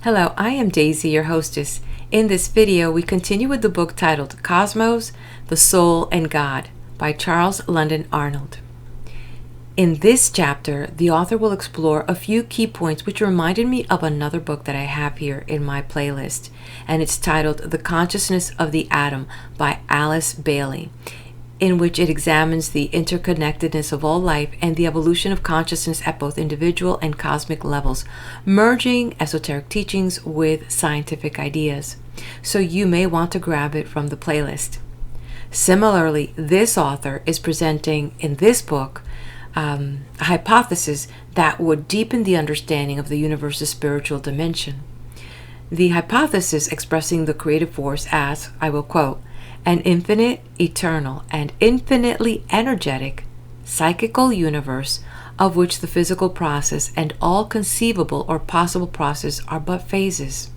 Hello, I am Daisy, your hostess. In this video, we continue with the book titled Cosmos, the Soul, and God by Charles London Arnold. In this chapter, the author will explore a few key points which reminded me of another book that I have here in my playlist, and it's titled The Consciousness of the Atom by Alice Bailey, in which it examines the interconnectedness of all life and the evolution of consciousness at both individual and cosmic levels, merging esoteric teachings with scientific ideas. So you may want to grab it from the playlist. Similarly, this author is presenting in this book a hypothesis that would deepen the understanding of the universe's spiritual dimension. The hypothesis expressing the creative force as, I will quote, an infinite, eternal, and infinitely energetic psychical universe of which the physical process and all conceivable or possible process are but phases.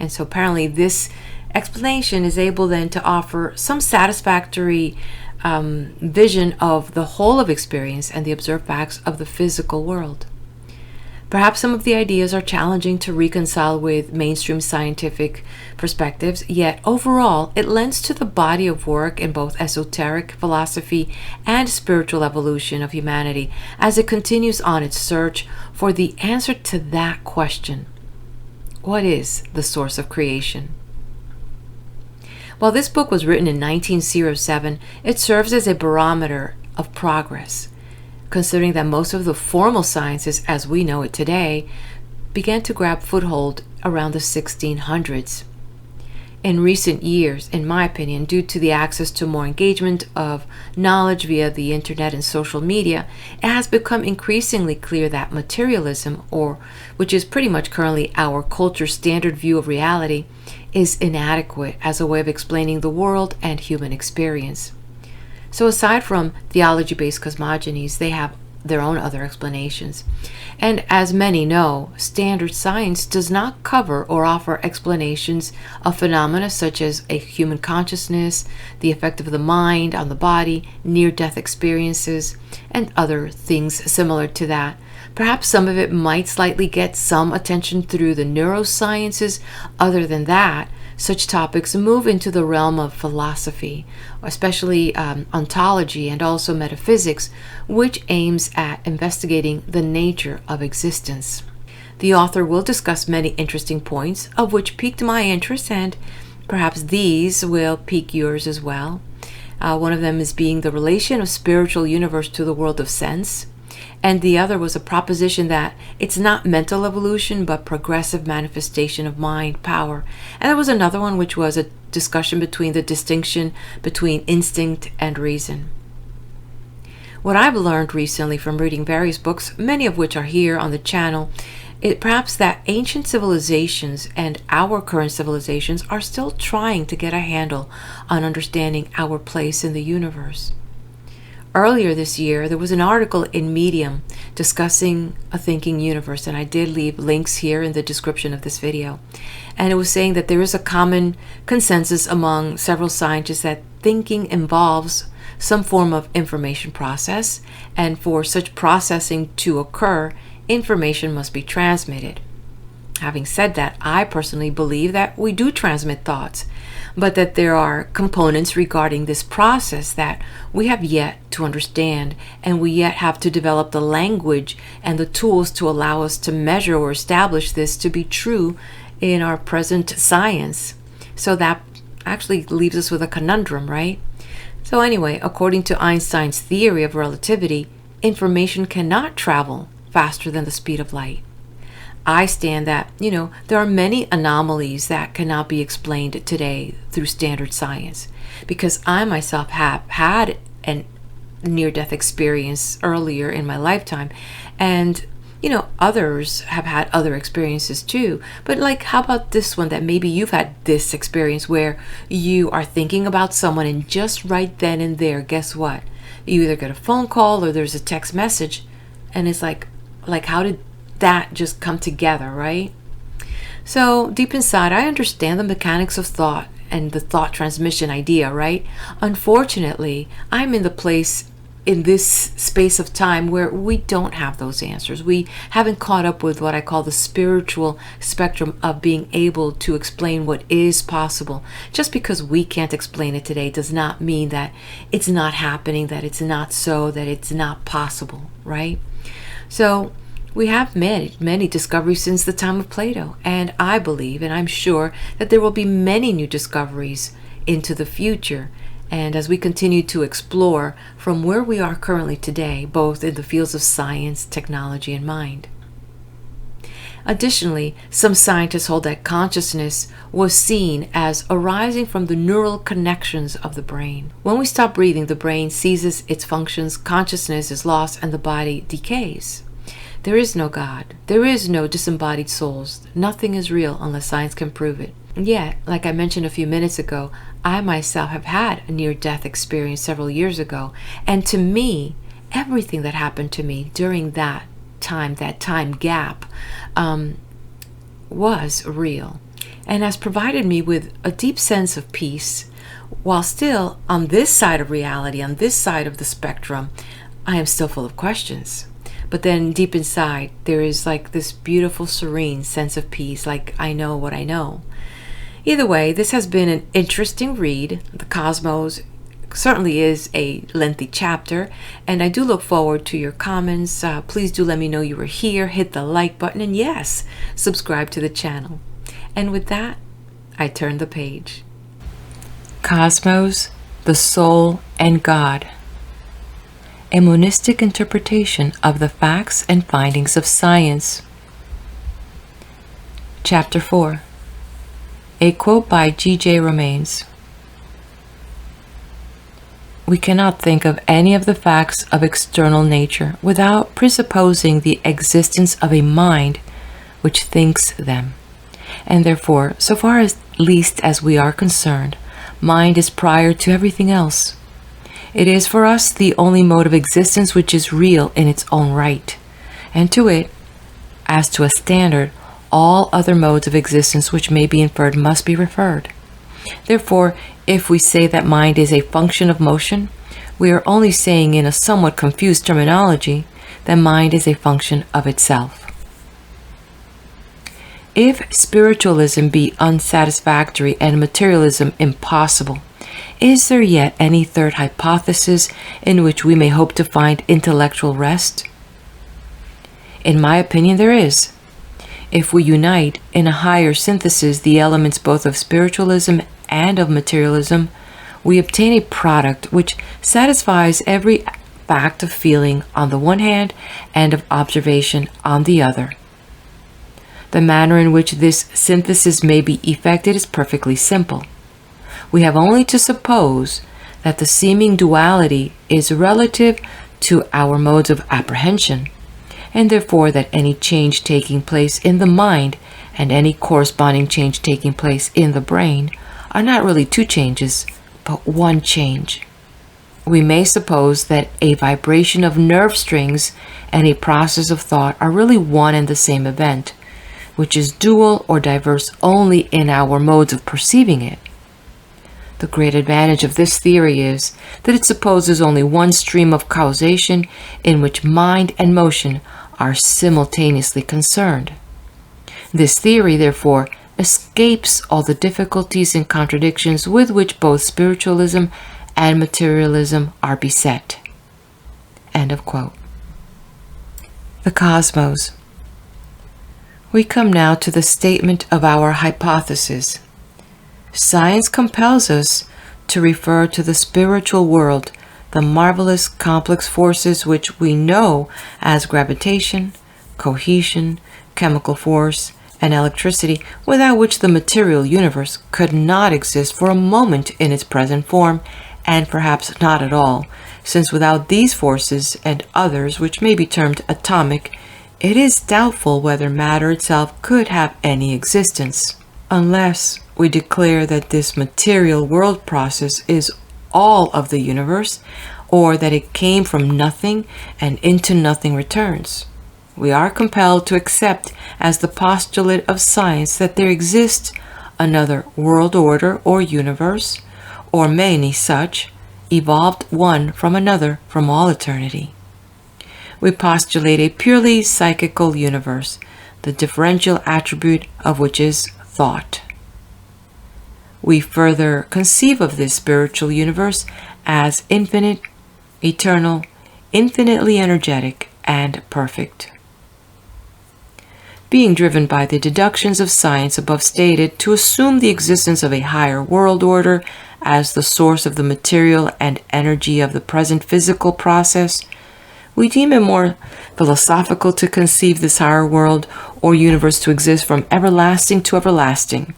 And so apparently this explanation is able then to offer some satisfactory vision of the whole of experience and the observed facts of the physical world. Perhaps some of the ideas are challenging to reconcile with mainstream scientific perspectives, yet overall it lends to the body of work in both esoteric philosophy and spiritual evolution of humanity as it continues on its search for the answer to that question. What is the source of creation? While this book was written in 1907, it serves as a barometer of progress, considering that most of the formal sciences as we know it today began to grab foothold around the 1600s. In recent years, in my opinion, due to the access to more engagement of knowledge via the internet and social media, it has become increasingly clear that materialism, or which is pretty much currently our culture's standard view of reality, is inadequate as a way of explaining the world and human experience. So aside from theology-based cosmogonies, they have their own other explanations. And as many know, standard science does not cover or offer explanations of phenomena such as a human consciousness, the effect of the mind on the body, near-death experiences, and other things similar to that. Perhaps some of it might slightly get some attention through the neurosciences. Other than that, such topics move into the realm of philosophy, especially ontology and also metaphysics, which aims at investigating the nature of existence. The author will discuss many interesting points, of which piqued my interest, and perhaps these will pique yours as well. One of them is being the relation of spiritual universe to the world of sense. And the other was a proposition that it's not mental evolution, but progressive manifestation of mind power. And there was another one which was a discussion between the distinction between instinct and reason. What I've learned recently from reading various books, many of which are here on the channel, is perhaps that ancient civilizations and our current civilizations are still trying to get a handle on understanding our place in the universe. Earlier this year, there was an article in Medium discussing a thinking universe, and I did leave links here in the description of this video. And it was saying that there is a common consensus among several scientists that thinking involves some form of information process, and for such processing to occur, information must be transmitted. Having said that, I personally believe that we do transmit thoughts, but that there are components regarding this process that we have yet to understand, and we yet have to develop the language and the tools to allow us to measure or establish this to be true in our present science. So that actually leaves us with a conundrum, right? So anyway, according to Einstein's theory of relativity, information cannot travel faster than the speed of light. I stand that, there are many anomalies that cannot be explained today through standard science, because I myself have had a near-death experience earlier in my lifetime, and, others have had other experiences too. But how about this one, that maybe you've had this experience where you are thinking about someone and just right then and there, guess what? You either get a phone call or there's a text message, and it's like how did that just come together, right? So deep inside, I understand the mechanics of thought and the thought transmission idea, right? Unfortunately, I'm in the place in this space of time where we don't have those answers. We haven't caught up with what I call the spiritual spectrum of being able to explain what is possible. Just because we can't explain it today does not mean that it's not happening, that it's not so, that it's not possible, right? So we have many discoveries since the time of Plato, and I believe, and I'm sure, that there will be many new discoveries into the future. And as we continue to explore from where we are currently today, both in the fields of science, technology, and mind. Additionally, some scientists hold that consciousness was seen as arising from the neural connections of the brain. When we stop breathing, the brain ceases its functions, consciousness is lost, and the body decays. There is no God. There is no disembodied souls. Nothing is real unless science can prove it. And yet, like I mentioned a few minutes ago, I myself have had a near-death experience several years ago. And to me, everything that happened to me during that time gap, was real. And has provided me with a deep sense of peace, while still on this side of reality, on this side of the spectrum, I am still full of questions. But then deep inside, there is like this beautiful, serene sense of peace, like I know what I know. Either way, this has been an interesting read. The Cosmos certainly is a lengthy chapter, and I do look forward to your comments. Please do let me know you were here, hit the like button, and yes, subscribe to the channel. And with that, I turn the page. Cosmos, the Soul, and God. A monistic interpretation of the facts and findings of science. Chapter 4. A quote by G.J. Romanes. We cannot think of any of the facts of external nature without presupposing the existence of a mind which thinks them. And therefore, so far as least as we are concerned, mind is prior to everything else. It is for us the only mode of existence which is real in its own right, and to it, as to a standard, all other modes of existence which may be inferred must be referred. Therefore, if we say that mind is a function of motion, we are only saying in a somewhat confused terminology that mind is a function of itself. If spiritualism be unsatisfactory and materialism impossible, is there yet any third hypothesis in which we may hope to find intellectual rest? In my opinion, there is. If we unite in a higher synthesis the elements both of spiritualism and of materialism, we obtain a product which satisfies every fact of feeling on the one hand and of observation on the other. The manner in which this synthesis may be effected is perfectly simple. We have only to suppose that the seeming duality is relative to our modes of apprehension, and therefore that any change taking place in the mind and any corresponding change taking place in the brain are not really two changes, but one change. We may suppose that a vibration of nerve strings and a process of thought are really one and the same event, which is dual or diverse only in our modes of perceiving it. The great advantage of this theory is that it supposes only one stream of causation in which mind and motion are simultaneously concerned. This theory, therefore, escapes all the difficulties and contradictions with which both spiritualism and materialism are beset. End of quote. The Cosmos. We come now to the statement of our hypothesis. Science compels us to refer to the spiritual world, the marvelous complex forces which we know as gravitation, cohesion, chemical force, and electricity, without which the material universe could not exist for a moment in its present form, and perhaps not at all, since without these forces and others which may be termed atomic, it is doubtful whether matter itself could have any existence, unless we declare that this material world process is all of the universe, or that it came from nothing and into nothing returns. We are compelled to accept as the postulate of science that there exists another world order or universe, or many such, evolved one from another from all eternity. We postulate a purely psychical universe, the differential attribute of which is thought. We further conceive of this spiritual universe as infinite, eternal, infinitely energetic, and perfect. Being driven by the deductions of science above stated to assume the existence of a higher world order as the source of the material and energy of the present physical process, we deem it more philosophical to conceive this higher world or universe to exist from everlasting to everlasting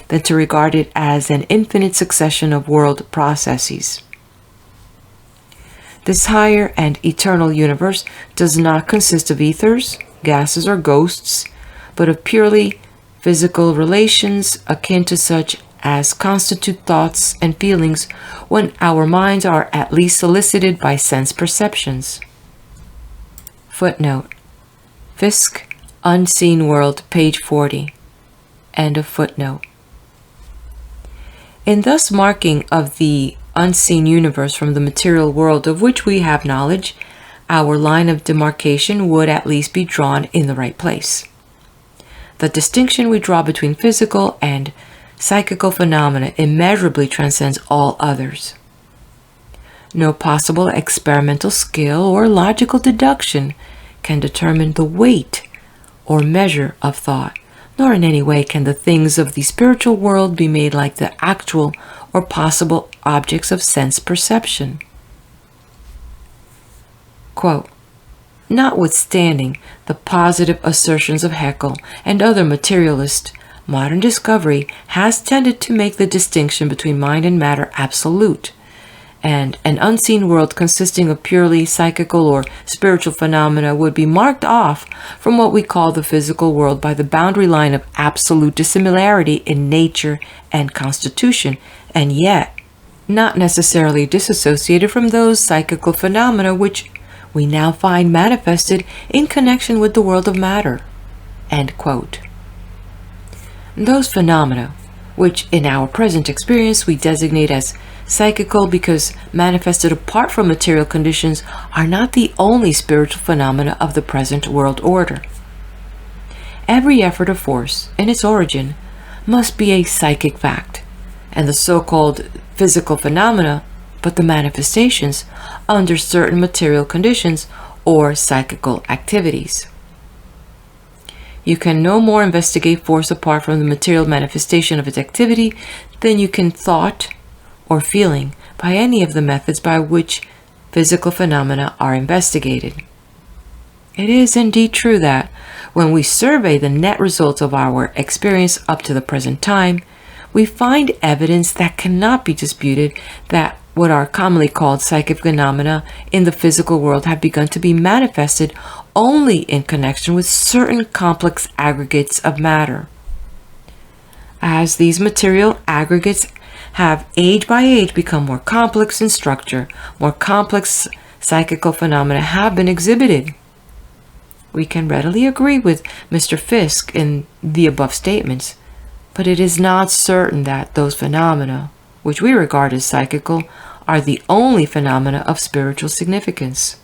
than to regard it as an infinite succession of world processes. This higher and eternal universe does not consist of ethers, gases, or ghosts, but of purely physical relations akin to such as constitute thoughts and feelings when our minds are at least solicited by sense perceptions. Footnote. Fisk, Unseen World, page 40. End of footnote. In thus marking of the unseen universe from the material world of which we have knowledge, our line of demarcation would at least be drawn in the right place. The distinction we draw between physical and psychical phenomena immeasurably transcends all others. No possible experimental skill or logical deduction can determine the weight or measure of thought, nor in any way can the things of the spiritual world be made like the actual or possible objects of sense perception. Quote, notwithstanding the positive assertions of Haeckel and other materialists, modern discovery has tended to make the distinction between mind and matter absolute, and an unseen world consisting of purely psychical or spiritual phenomena would be marked off from what we call the physical world by the boundary line of absolute dissimilarity in nature and constitution, and yet not necessarily disassociated from those psychical phenomena which we now find manifested in connection with the world of matter. End quote. Those phenomena, which in our present experience we designate as psychical because manifested apart from material conditions, are not the only spiritual phenomena of the present world order. Every effort of force, in its origin, must be a psychic fact, and the so-called physical phenomena, but the manifestations under certain material conditions or psychical activities. You can no more investigate force apart from the material manifestation of its activity than you can thought or feeling by any of the methods by which physical phenomena are investigated. It is indeed true that when we survey the net results of our experience up to the present time, we find evidence that cannot be disputed that what are commonly called psychic phenomena in the physical world have begun to be manifested only in connection with certain complex aggregates of matter. As these material aggregates have age by age become more complex in structure, more complex psychical phenomena have been exhibited. We can readily agree with Mr. Fisk in the above statements, but it is not certain that those phenomena, which we regard as psychical, are the only phenomena of spiritual significance.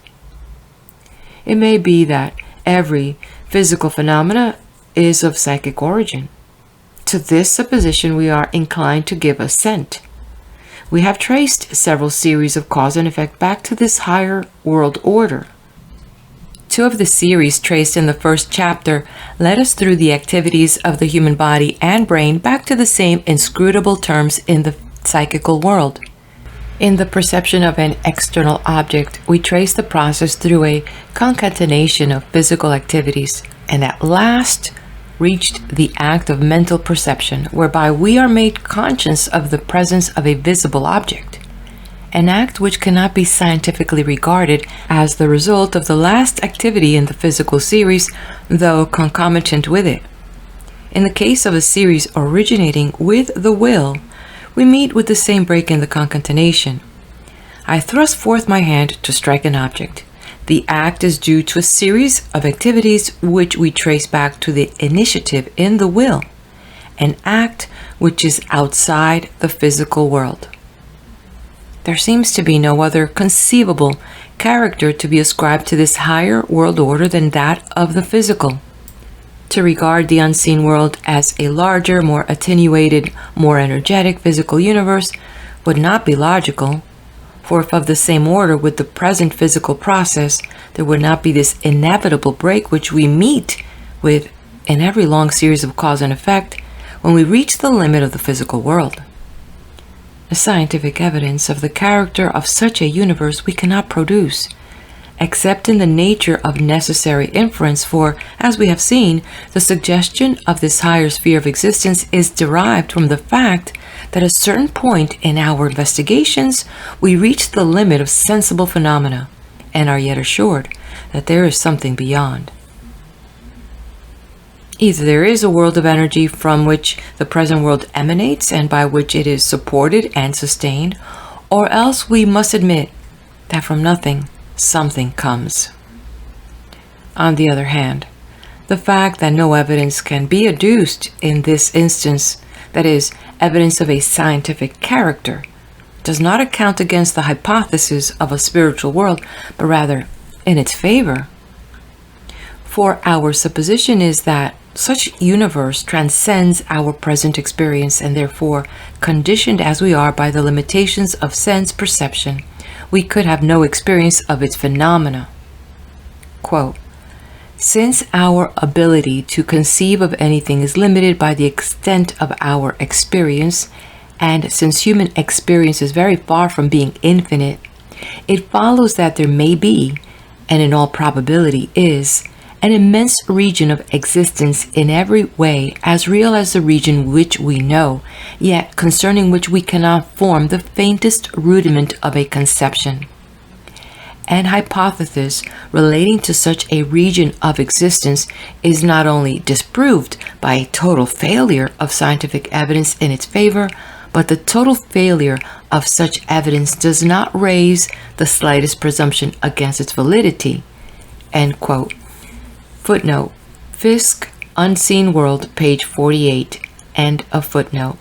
It may be that every physical phenomena is of psychic origin. To this supposition we are inclined to give assent. We have traced several series of cause and effect back to this higher world order. Two of the series traced in the first chapter led us through the activities of the human body and brain back to the same inscrutable terms in the psychical world. In the perception of an external object, we trace the process through a concatenation of physical activities, and at last reached the act of mental perception, whereby we are made conscious of the presence of a visible object, an act which cannot be scientifically regarded as the result of the last activity in the physical series, though concomitant with it. In the case of a series originating with the will, we meet with the same break in the concatenation. I thrust forth my hand to strike an object. The act is due to a series of activities which we trace back to the initiative in the will, an act which is outside the physical world. There seems to be no other conceivable character to be ascribed to this higher world order than that of the physical. To regard the unseen world as a larger, more attenuated, more energetic physical universe would not be logical, for if of the same order with the present physical process, there would not be this inevitable break which we meet with in every long series of cause and effect when we reach the limit of the physical world. The scientific evidence of the character of such a universe we cannot produce, except in the nature of necessary inference, for, as we have seen, the suggestion of this higher sphere of existence is derived from the fact that at a certain point in our investigations we reach the limit of sensible phenomena and are yet assured that there is something beyond. Either there is a world of energy from which the present world emanates and by which it is supported and sustained, or else we must admit that from nothing something comes. On the other hand, the fact that no evidence can be adduced in this instance, that is, evidence of a scientific character, does not account against the hypothesis of a spiritual world, but rather in its favor. For our supposition is that such universe transcends our present experience, and therefore, conditioned as we are by the limitations of sense perception, we could have no experience of its phenomena. Quote, "Since our ability to conceive of anything is limited by the extent of our experience, and since human experience is very far from being infinite, it follows that there may be, and in all probability is, an immense region of existence in every way as real as the region which we know, yet concerning which we cannot form the faintest rudiment of a conception. An hypothesis relating to such a region of existence is not only disproved by a total failure of scientific evidence in its favor, but the total failure of such evidence does not raise the slightest presumption against its validity." End quote. Footnote: Fiske, Unseen World, page 48. End of footnote.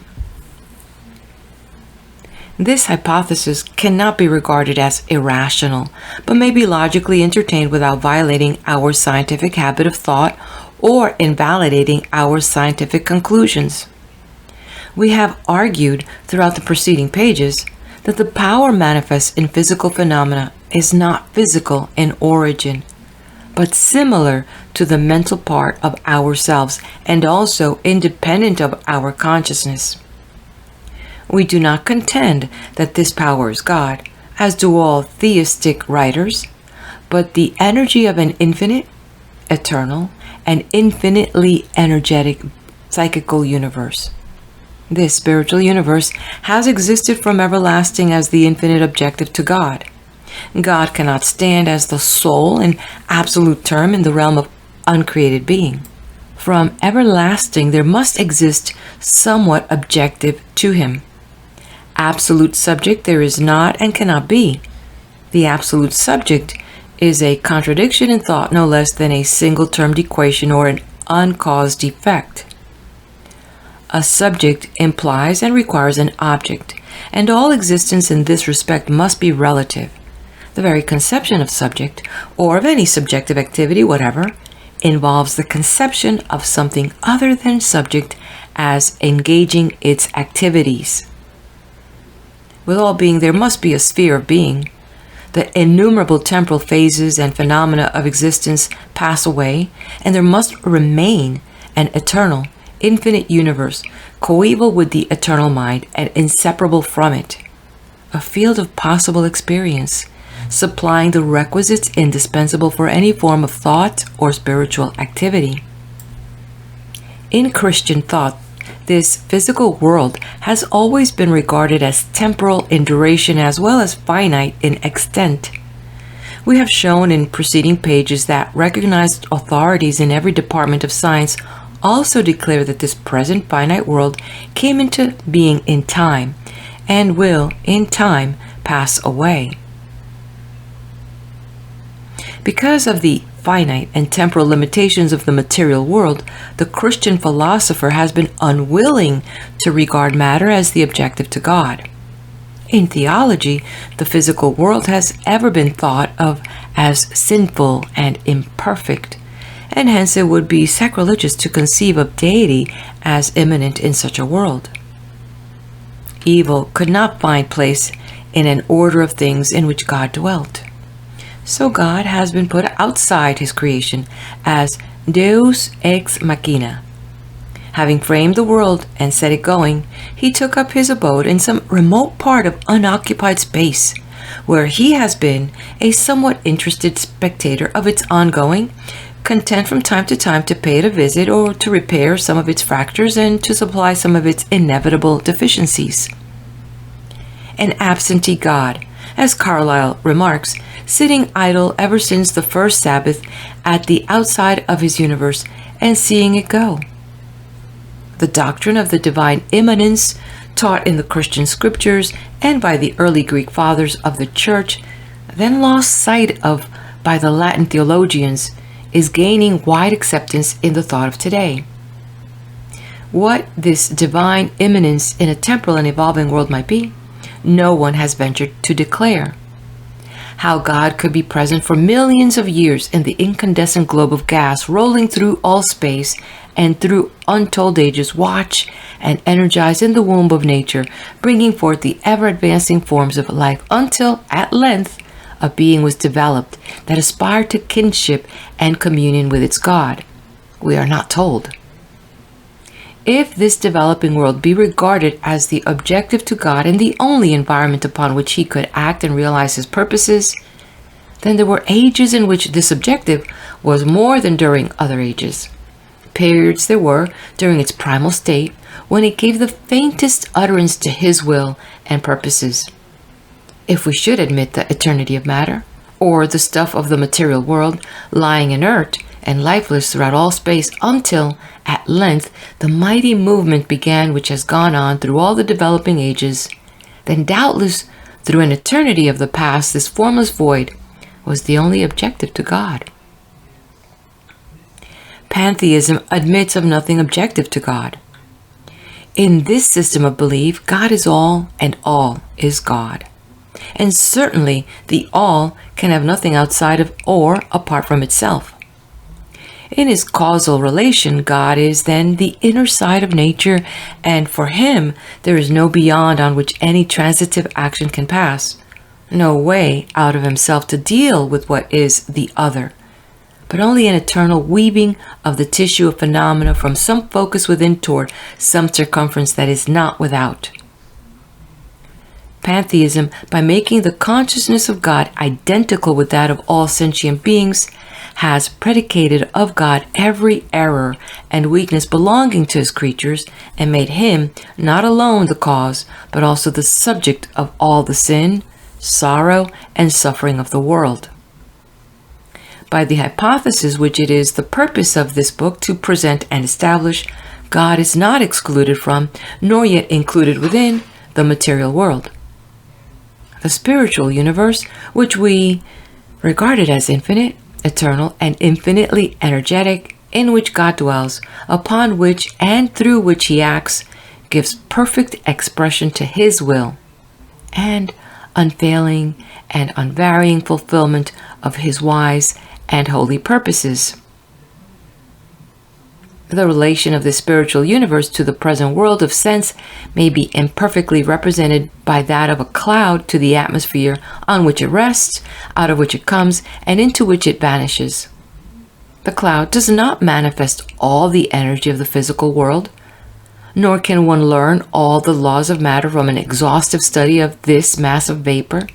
This hypothesis cannot be regarded as irrational, but may be logically entertained without violating our scientific habit of thought or invalidating our scientific conclusions. We have argued throughout the preceding pages that the power manifest in physical phenomena is not physical in origin, but similar to the mental part of ourselves and also independent of our consciousness. We do not contend that this power is God, as do all theistic writers, but the energy of an infinite, eternal, and infinitely energetic psychical universe. This spiritual universe has existed from everlasting as the infinite objective to God. God cannot stand as the sole and absolute term in the realm of uncreated being. From everlasting there must exist somewhat objective to him. Absolute subject there is not and cannot be. The absolute subject is a contradiction in thought no less than a single-termed equation or an uncaused effect. A subject implies and requires an object, and all existence in this respect must be relative. The very conception of subject, or of any subjective activity whatever, involves the conception of something other than subject as engaging its activities. With all being, there must be a sphere of being. The innumerable temporal phases and phenomena of existence pass away, and there must remain an eternal, infinite universe, coeval with the eternal mind and inseparable from it. A field of possible experience, supplying the requisites indispensable for any form of thought or spiritual activity. In Christian thought, this physical world has always been regarded as temporal in duration as well as finite in extent. We have shown in preceding pages that recognized authorities in every department of science also declare that this present finite world came into being in time and will, in time, pass away. Because of the finite and temporal limitations of the material world, the Christian philosopher has been unwilling to regard matter as the objective to God. In theology, the physical world has ever been thought of as sinful and imperfect, and hence it would be sacrilegious to conceive of deity as immanent in such a world. Evil could not find place in an order of things in which God dwelt. So God has been put outside his creation as Deus ex machina. Having framed the world and set it going, he took up his abode in some remote part of unoccupied space, where he has been a somewhat interested spectator of its ongoing, content from time to pay it a visit or to repair some of its fractures and to supply some of its inevitable deficiencies. An absentee God, as Carlyle remarks, sitting idle ever since the first Sabbath at the outside of his universe and seeing it go. The doctrine of the divine immanence, taught in the Christian scriptures and by the early Greek fathers of the Church, then lost sight of by the Latin theologians, is gaining wide acceptance in the thought of today. What this divine immanence in a temporal and evolving world might be, no one has ventured to declare. How God could be present for millions of years in the incandescent globe of gas rolling through all space and through untold ages watch and energize in the womb of nature, bringing forth the ever-advancing forms of life until, at length, a being was developed that aspired to kinship and communion with its God. We are not told. If this developing world be regarded as the objective to God and the only environment upon which he could act and realize his purposes, then there were ages in which this objective was more than during other ages. Periods there were during its primal state when it gave the faintest utterance to his will and purposes. If we should admit the eternity of matter, or the stuff of the material world lying inert and lifeless throughout all space until, at length, the mighty movement began which has gone on through all the developing ages, then doubtless through an eternity of the past this formless void was the only objective to God. Pantheism admits of nothing objective to God. In this system of belief, God is all and all is God. And certainly the all can have nothing outside of or apart from itself. In his causal relation, God is then the inner side of nature, and for him there is no beyond on which any transitive action can pass, no way out of himself to deal with what is the other, but only an eternal weaving of the tissue of phenomena from some focus within toward some circumference that is not without. Pantheism, by making the consciousness of God identical with that of all sentient beings, has predicated of God every error and weakness belonging to his creatures, and made him not alone the cause, but also the subject of all the sin, sorrow, and suffering of the world. By the hypothesis which it is the purpose of this book to present and establish, God is not excluded from, nor yet included within, the material world. The spiritual universe, which we regarded as infinite, eternal, and infinitely energetic, in which God dwells, upon which and through which he acts, gives perfect expression to his will, and unfailing and unvarying fulfillment of his wise and holy purposes. The relation of the spiritual universe to the present world of sense may be imperfectly represented by that of a cloud to the atmosphere on which it rests, out of which it comes, and into which it vanishes. The cloud does not manifest all the energy of the physical world, nor can one learn all the laws of matter from an exhaustive study of this mass of vapor.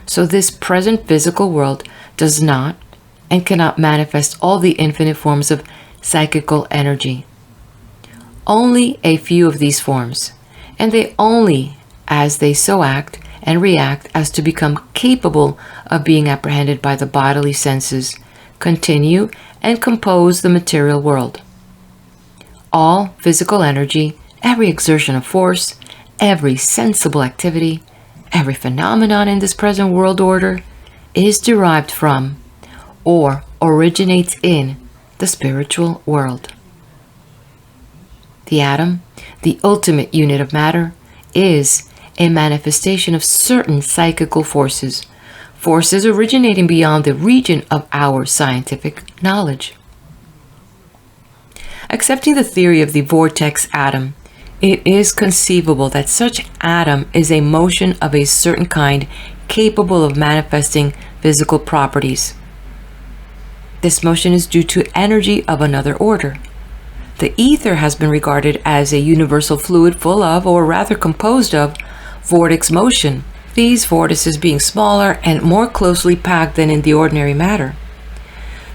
So this present physical world does not and cannot manifest all the infinite forms of psychical energy. Only a few of these forms, and they only as they so act and react as to become capable of being apprehended by the bodily senses, continue and compose the material world. All physical energy, every exertion of force, every sensible activity, every phenomenon in this present world order is derived from or originates in the spiritual world. The atom, the ultimate unit of matter, is a manifestation of certain psychical forces, forces originating beyond the region of our scientific knowledge. Accepting the theory of the vortex atom, it is conceivable that such atom is a motion of a certain kind capable of manifesting physical properties. This motion is due to energy of another order. The ether has been regarded as a universal fluid full of, or rather composed of, vortex motion, these vortices being smaller and more closely packed than in the ordinary matter.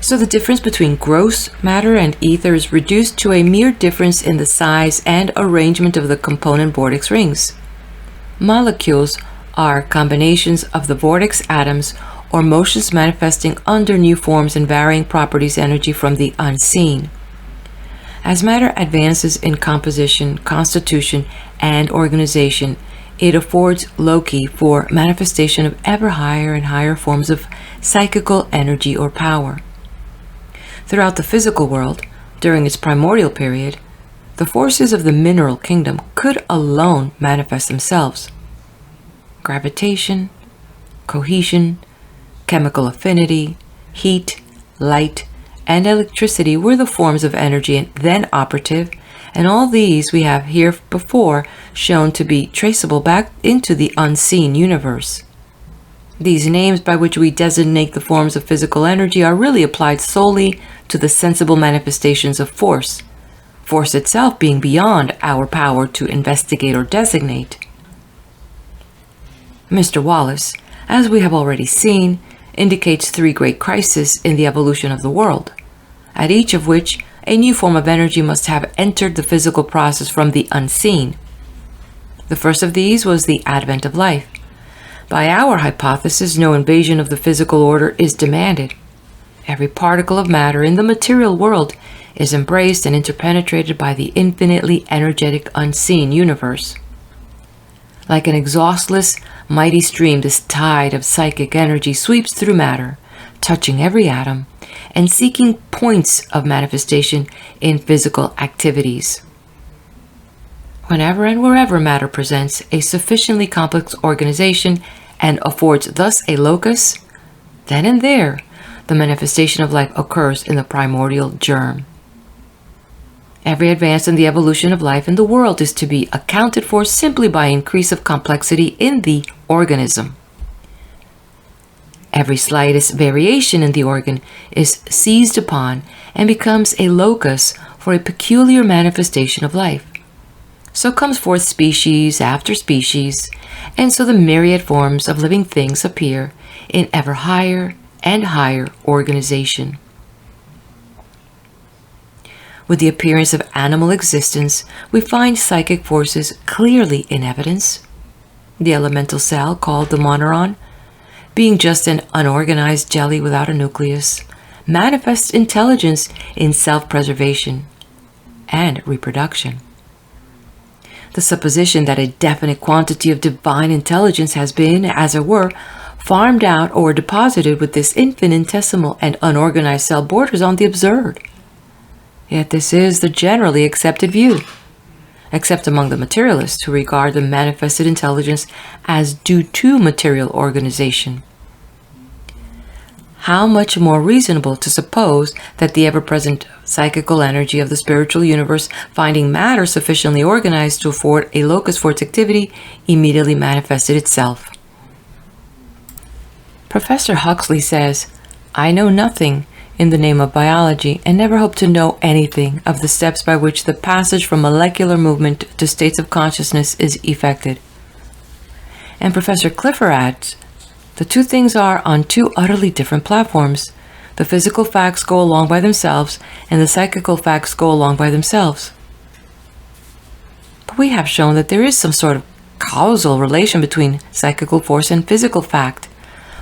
So the difference between gross matter and ether is reduced to a mere difference in the size and arrangement of the component vortex rings. Molecules are combinations of the vortex atoms or motions manifesting under new forms and varying properties energy from the unseen. As matter advances in composition, constitution, and organization, it affords loci for manifestation of ever higher and higher forms of psychical energy or power. Throughout the physical world, during its primordial period, the forces of the mineral kingdom could alone manifest themselves. Gravitation, cohesion, chemical affinity, heat, light, and electricity were the forms of energy then operative, and all these we have here before shown to be traceable back into the unseen universe. These names by which we designate the forms of physical energy are really applied solely to the sensible manifestations of force, force itself being beyond our power to investigate or designate. Mr. Wallace, as we have already seen, indicates three great crises in the evolution of the world, at each of which a new form of energy must have entered the physical process from the unseen. The first of these was the advent of life. By our hypothesis, no invasion of the physical order is demanded. Every particle of matter in the material world is embraced and interpenetrated by the infinitely energetic unseen universe. Like an exhaustless, mighty stream, this tide of psychic energy sweeps through matter, touching every atom, and seeking points of manifestation in physical activities. Whenever and wherever matter presents a sufficiently complex organization and affords thus a locus, then and there the manifestation of life occurs in the primordial germ. Every advance in the evolution of life in the world is to be accounted for simply by increase of complexity in the organism. Every slightest variation in the organ is seized upon and becomes a locus for a peculiar manifestation of life. So comes forth species after species, and so the myriad forms of living things appear in ever higher and higher organization. With the appearance of animal existence, we find psychic forces clearly in evidence. The elemental cell, called the moneron, being just an unorganized jelly without a nucleus, manifests intelligence in self-preservation and reproduction. The supposition that a definite quantity of divine intelligence has been, as it were, farmed out or deposited with this infinitesimal and unorganized cell borders on the absurd. Yet this is the generally accepted view, except among the materialists who regard the manifested intelligence as due to material organization. How much more reasonable to suppose that the ever-present psychical energy of the spiritual universe, finding matter sufficiently organized to afford a locus for its activity, immediately manifested itself. Professor Huxley says, "I know nothing in the name of biology and never hope to know anything of the steps by which the passage from molecular movement to states of consciousness is effected." And Professor Clifford adds, "The two things are on two utterly different platforms. The physical facts go along by themselves, and the psychical facts go along by themselves." But we have shown that there is some sort of causal relation between psychical force and physical fact.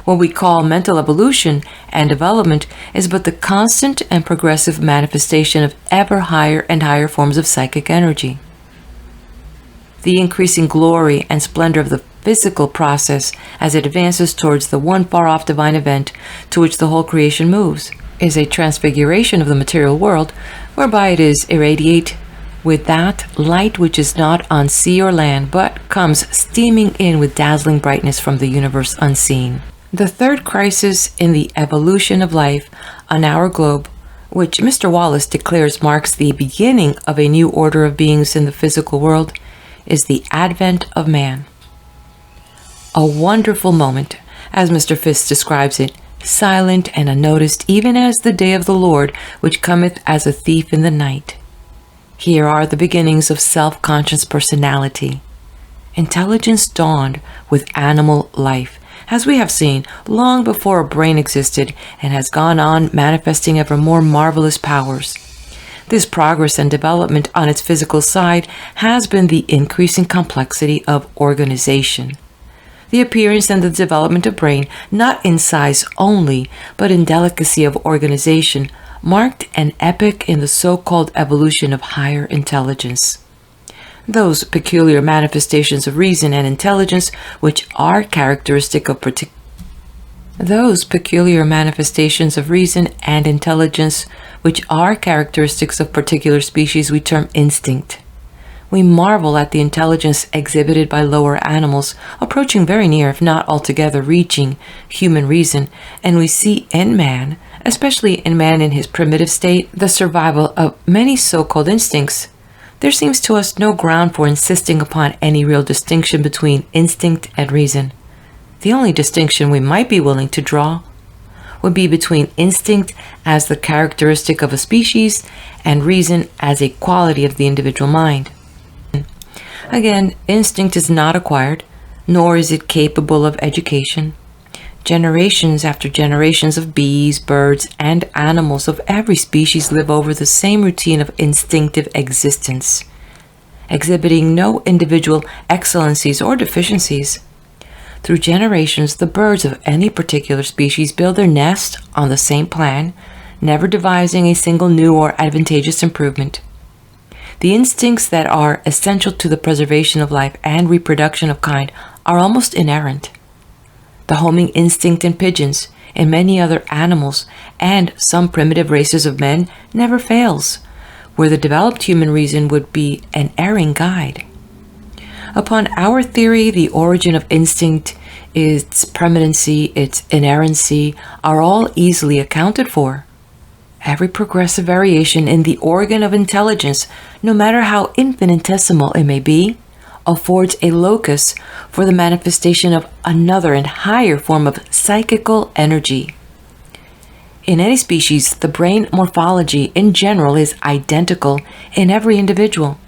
What we call mental evolution and development is but the constant and progressive manifestation of ever higher and higher forms of psychic energy. The increasing glory and splendor of the physical process as it advances towards the one far-off divine event to which the whole creation moves is a transfiguration of the material world, whereby it is irradiate with that light which is not on sea or land, but comes steaming in with dazzling brightness from the universe unseen. The third crisis in the evolution of life on our globe, which Mr. Wallace declares marks the beginning of a new order of beings in the physical world, is the advent of man. A wonderful moment, as Mr. Fisk describes it, silent and unnoticed, even as the day of the Lord, which cometh as a thief in the night. Here are the beginnings of self-conscious personality. Intelligence dawned with animal life, as we have seen, long before a brain existed, and has gone on manifesting ever more marvelous powers. This progress and development on its physical side has been the increasing complexity of organization. The appearance and the development of brain, not in size only, but in delicacy of organization, marked an epoch in the so-called evolution of higher intelligence. Those peculiar manifestations of reason and intelligence which are characteristic of particular species we term instinct. We marvel at the intelligence exhibited by lower animals, approaching very near, if not altogether reaching, human reason, and we see in man, especially in man in his primitive state, the survival of many so-called instincts. There seems to us no ground for insisting upon any real distinction between instinct and reason. The only distinction we might be willing to draw would be between instinct as the characteristic of a species and reason as a quality of the individual mind. Again, instinct is not acquired, nor is it capable of education. Generations after generations of bees, birds, and animals of every species live over the same routine of instinctive existence, exhibiting no individual excellencies or deficiencies. Through generations, the birds of any particular species build their nest on the same plan, never devising a single new or advantageous improvement. The instincts that are essential to the preservation of life and reproduction of kind are almost inerrant. The homing instinct in pigeons, in many other animals, and some primitive races of men never fails, where the developed human reason would be an erring guide. Upon our theory, the origin of instinct, its permanency, its inerrancy, are all easily accounted for. Every progressive variation in the organ of intelligence, no matter how infinitesimal it may be, affords a locus for the manifestation of another and higher form of psychical energy. In any species, the brain morphology in general is identical in every individual.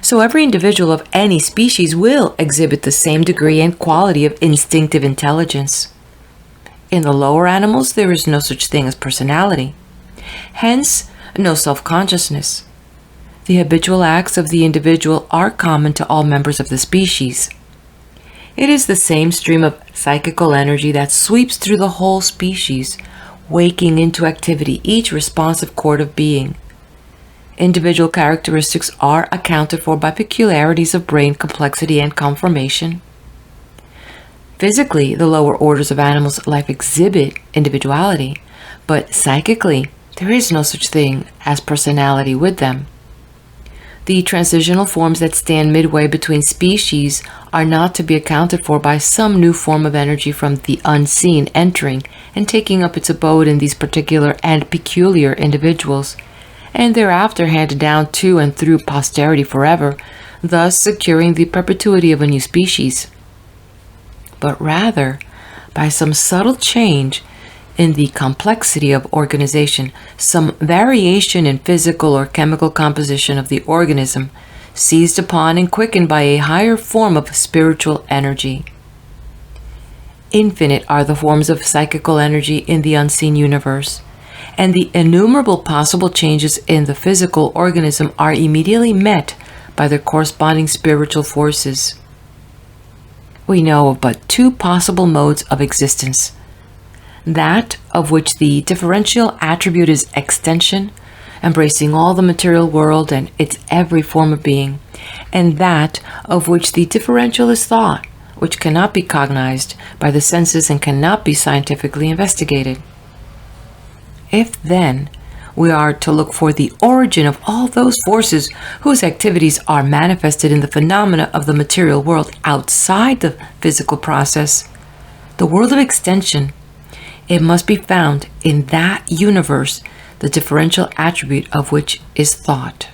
So every individual of any species will exhibit the same degree and quality of instinctive intelligence. In the lower animals, there is no such thing as personality. Hence, no self-consciousness. The habitual acts of the individual are common to all members of the species. It is the same stream of psychical energy that sweeps through the whole species, waking into activity each responsive chord of being. Individual characteristics are accounted for by peculiarities of brain complexity and conformation. Physically, the lower orders of animals' life exhibit individuality, but psychically, there is no such thing as personality with them. The transitional forms that stand midway between species are not to be accounted for by some new form of energy from the unseen entering and taking up its abode in these particular and peculiar individuals, and thereafter handed down to and through posterity forever, thus securing the perpetuity of a new species, but rather by some subtle change in the complexity of organization, some variation in physical or chemical composition of the organism, seized upon and quickened by a higher form of spiritual energy. Infinite are the forms of psychical energy in the unseen universe, and the innumerable possible changes in the physical organism are immediately met by their corresponding spiritual forces. We know of but two possible modes of existence: that of which the differential attribute is extension, embracing all the material world and its every form of being, and that of which the differential is thought, which cannot be cognized by the senses and cannot be scientifically investigated. If, then, we are to look for the origin of all those forces whose activities are manifested in the phenomena of the material world outside the physical process, the world of extension. It must be found in that universe, the differential attribute of which is thought.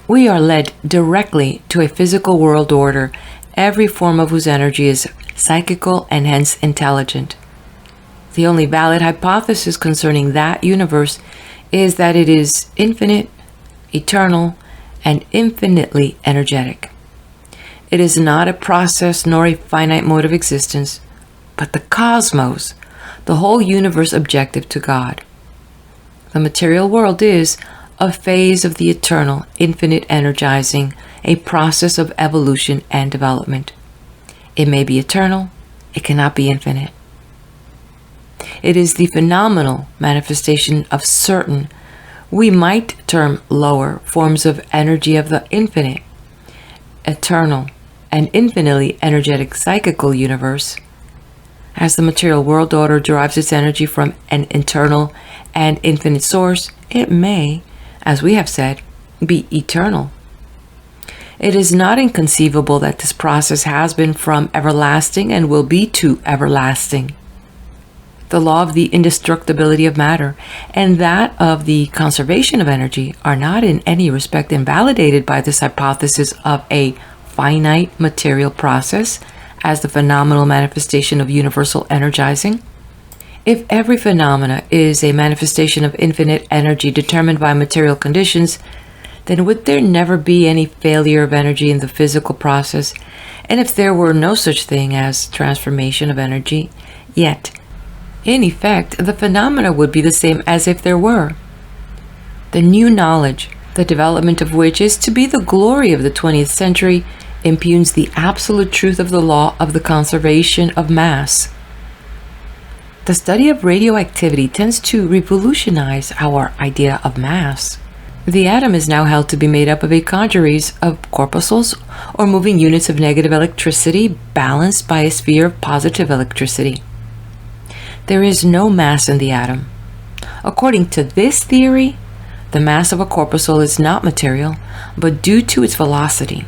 We are led directly to a physical world order, every form of whose energy is psychical and hence intelligent. The only valid hypothesis concerning that universe is that it is infinite, eternal, and infinitely energetic. It is not a process nor a finite mode of existence, but the cosmos, the whole universe objective to God. The material world is a phase of the eternal, infinite energizing, a process of evolution and development. It may be eternal, it cannot be infinite. It is the phenomenal manifestation of certain, we might term lower, forms of energy of the infinite, eternal, and infinitely energetic psychical universe. As the material world order derives its energy from an internal and infinite source, it may, as we have said, be eternal. It is not inconceivable that this process has been from everlasting and will be to everlasting. The law of the indestructibility of matter and that of the conservation of energy are not in any respect invalidated by this hypothesis of a finite material process as the phenomenal manifestation of universal energizing. If every phenomena is a manifestation of infinite energy determined by material conditions, then would there never be any failure of energy in the physical process? And if there were no such thing as transformation of energy, yet in effect, the phenomena would be the same as if there were. The new knowledge, the development of which is to be the glory of the 20th century, impugns the absolute truth of the law of the conservation of mass. The study of radioactivity tends to revolutionize our idea of mass. The atom is now held to be made up of a congeries of corpuscles or moving units of negative electricity balanced by a sphere of positive electricity. There is no mass in the atom. According to this theory, the mass of a corpuscle is not material, but due to its velocity.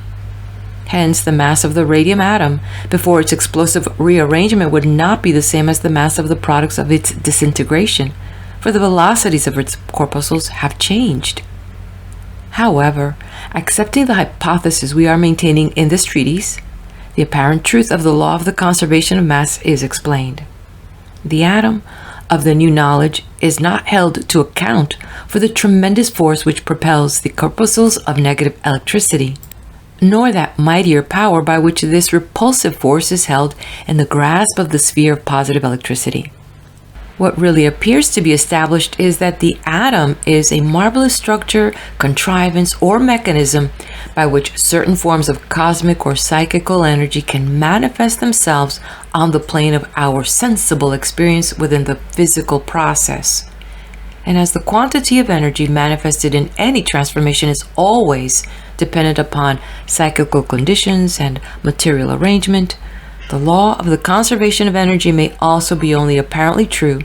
Hence, the mass of the radium atom before its explosive rearrangement would not be the same as the mass of the products of its disintegration, for the velocities of its corpuscles have changed. However, accepting the hypothesis we are maintaining in this treatise, the apparent truth of the law of the conservation of mass is explained. The atom of the new knowledge is not held to account for the tremendous force which propels the corpuscles of negative electricity, nor that mightier power by which this repulsive force is held in the grasp of the sphere of positive electricity. What really appears to be established is that the atom is a marvelous structure, contrivance, or mechanism by which certain forms of cosmic or psychical energy can manifest themselves on the plane of our sensible experience within the physical process. And as the quantity of energy manifested in any transformation is always dependent upon psychical conditions and material arrangement, the law of the conservation of energy may also be only apparently true,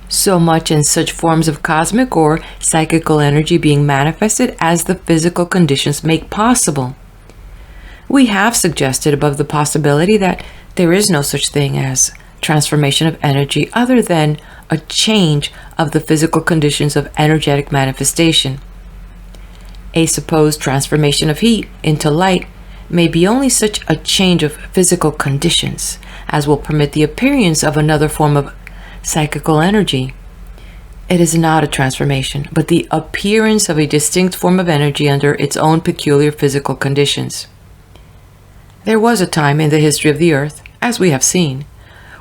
so much in such forms of cosmic or psychical energy being manifested as the physical conditions make possible. We have suggested above the possibility that there is no such thing as transformation of energy other than a change of the physical conditions of energetic manifestation. A supposed transformation of heat into light may be only such a change of physical conditions as will permit the appearance of another form of psychical energy. It is not a transformation, but the appearance of a distinct form of energy under its own peculiar physical conditions. There was a time in the history of the earth, as we have seen,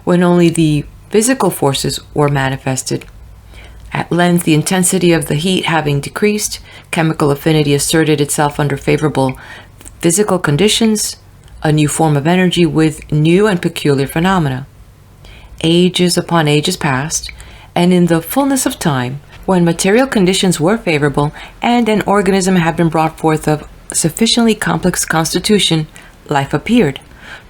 when only the physical forces were manifested. At length, the intensity of the heat having decreased, chemical affinity asserted itself under favorable physical conditions, a new form of energy with new and peculiar phenomena. Ages upon ages passed, and in the fullness of time, when material conditions were favorable and an organism had been brought forth of sufficiently complex constitution, life appeared,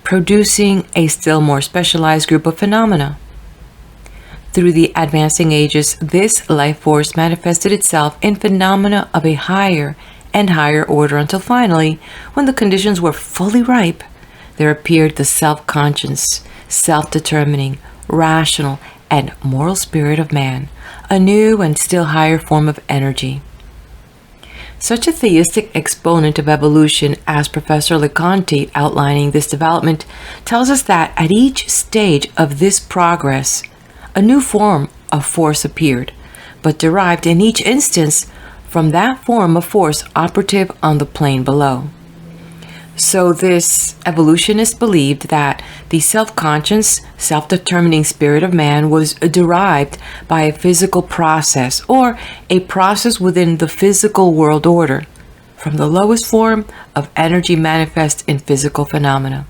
producing a still more specialized group of phenomena. Through the advancing ages, this life force manifested itself in phenomena of a higher and higher order until finally, when the conditions were fully ripe, there appeared the self-conscious, self-determining, rational, and moral spirit of man, a new and still higher form of energy. Such a theistic exponent of evolution as Professor Leconte, outlining this development, tells us that at each stage of this progress, a new form of force appeared, but derived in each instance from that form of force operative on the plane below. So this evolutionist believed that the self-conscious, self-determining spirit of man was derived by a physical process, or a process within the physical world order, from the lowest form of energy manifest in physical phenomena.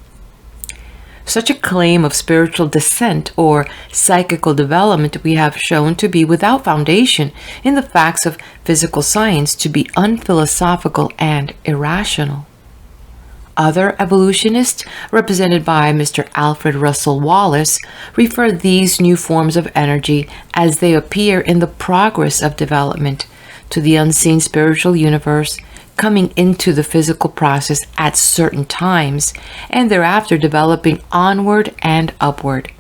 Such a claim of spiritual descent or psychical development we have shown to be without foundation in the facts of physical science, to be unphilosophical and irrational. Other evolutionists, represented by Mr. Alfred Russel Wallace, refer these new forms of energy as they appear in the progress of development to the unseen spiritual universe, coming into the physical process at certain times and thereafter developing onward and upward.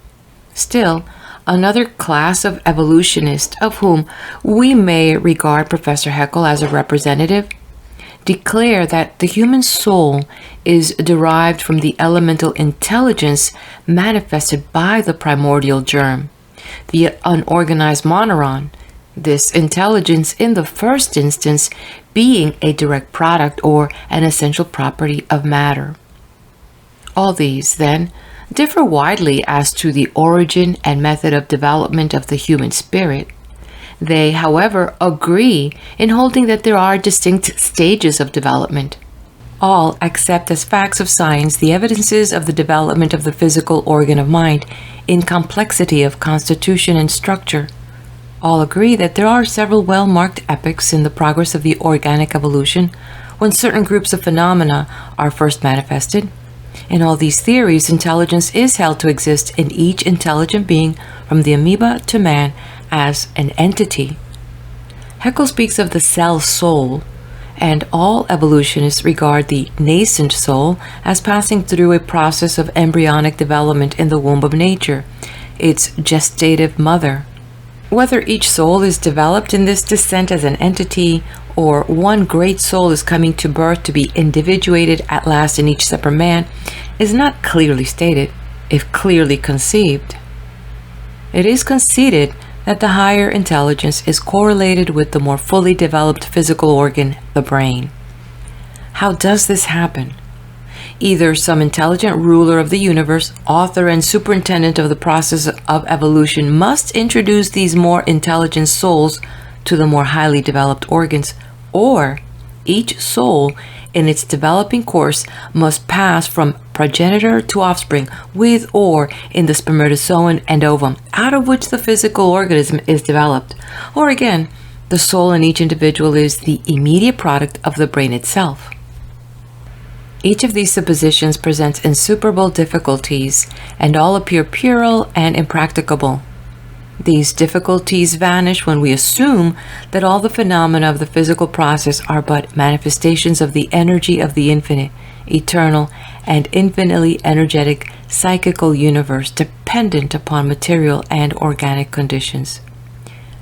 Still, another class of evolutionists, of whom we may regard Professor Haeckel as a representative, declare that the human soul is derived from the elemental intelligence manifested by the primordial germ, the unorganized monoron, this intelligence in the first instance being a direct product or an essential property of matter. All these, then, differ widely as to the origin and method of development of the human spirit. They, however, agree in holding that there are distinct stages of development. All accept as facts of science the evidences of the development of the physical organ of mind in complexity of constitution and structure. All agree that there are several well-marked epochs in the progress of the organic evolution when certain groups of phenomena are first manifested. In all these theories, intelligence is held to exist in each intelligent being from the amoeba to man as an entity. Haeckel speaks of the cell soul, and all evolutionists regard the nascent soul as passing through a process of embryonic development in the womb of nature, its gestative mother. Whether each soul is developed in this descent as an entity, or one great soul is coming to birth to be individuated at last in each separate man, is not clearly stated, if clearly conceived. It is conceded that the higher intelligence is correlated with the more fully developed physical organ, the brain. How does this happen? Either some intelligent ruler of the universe, author and superintendent of the process of evolution, must introduce these more intelligent souls to the more highly developed organs, or each soul in its developing course must pass from progenitor to offspring with or in the spermatozoon and ovum, out of which the physical organism is developed. Or again, the soul in each individual is the immediate product of the brain itself. Each of these suppositions presents insuperable difficulties, and all appear puerile and impracticable. These difficulties vanish when we assume that all the phenomena of the physical process are but manifestations of the energy of the infinite, eternal, and infinitely energetic psychical universe dependent upon material and organic conditions.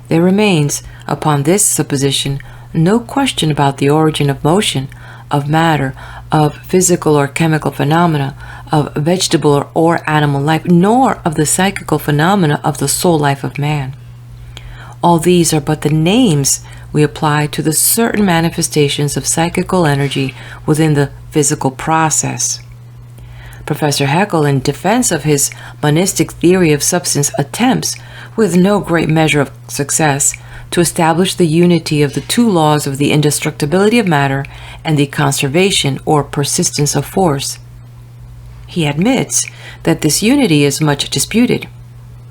There remains, upon this supposition, no question about the origin of motion, of matter, of physical or chemical phenomena, of vegetable or animal life, nor of the psychical phenomena of the soul life of man. All these are but the names we apply to the certain manifestations of psychical energy within the physical process. Professor Haeckel, in defense of his monistic theory of substance, attempts, with no great measure of success, to establish the unity of the two laws of the indestructibility of matter and the conservation or persistence of force. He admits that this unity is much disputed.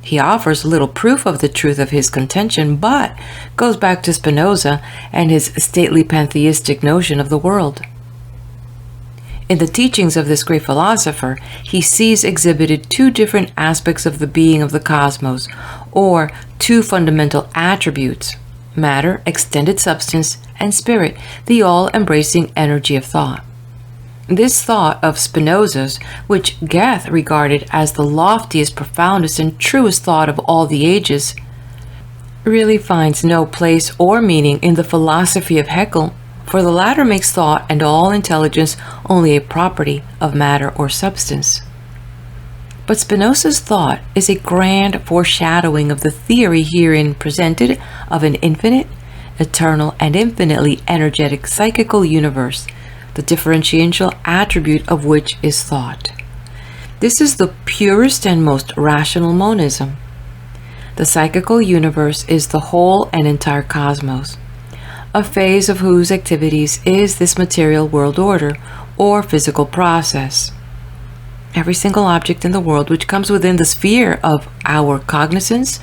He offers little proof of the truth of his contention, but goes back to Spinoza and his stately pantheistic notion of the world. In the teachings of this great philosopher, he sees exhibited two different aspects of the being of the cosmos, or two fundamental attributes: matter, extended substance, and spirit, the all-embracing energy of thought. This thought of Spinoza's, which Goethe regarded as the loftiest, profoundest, and truest thought of all the ages, really finds no place or meaning in the philosophy of Hegel, for the latter makes thought and all intelligence only a property of matter or substance. But Spinoza's thought is a grand foreshadowing of the theory herein presented of an infinite, eternal, and infinitely energetic psychical universe, the differential attribute of which is thought. This is the purest and most rational monism. The psychical universe is the whole and entire cosmos, a phase of whose activities is this material world order or physical process. Every single object in the world which comes within the sphere of our cognizance,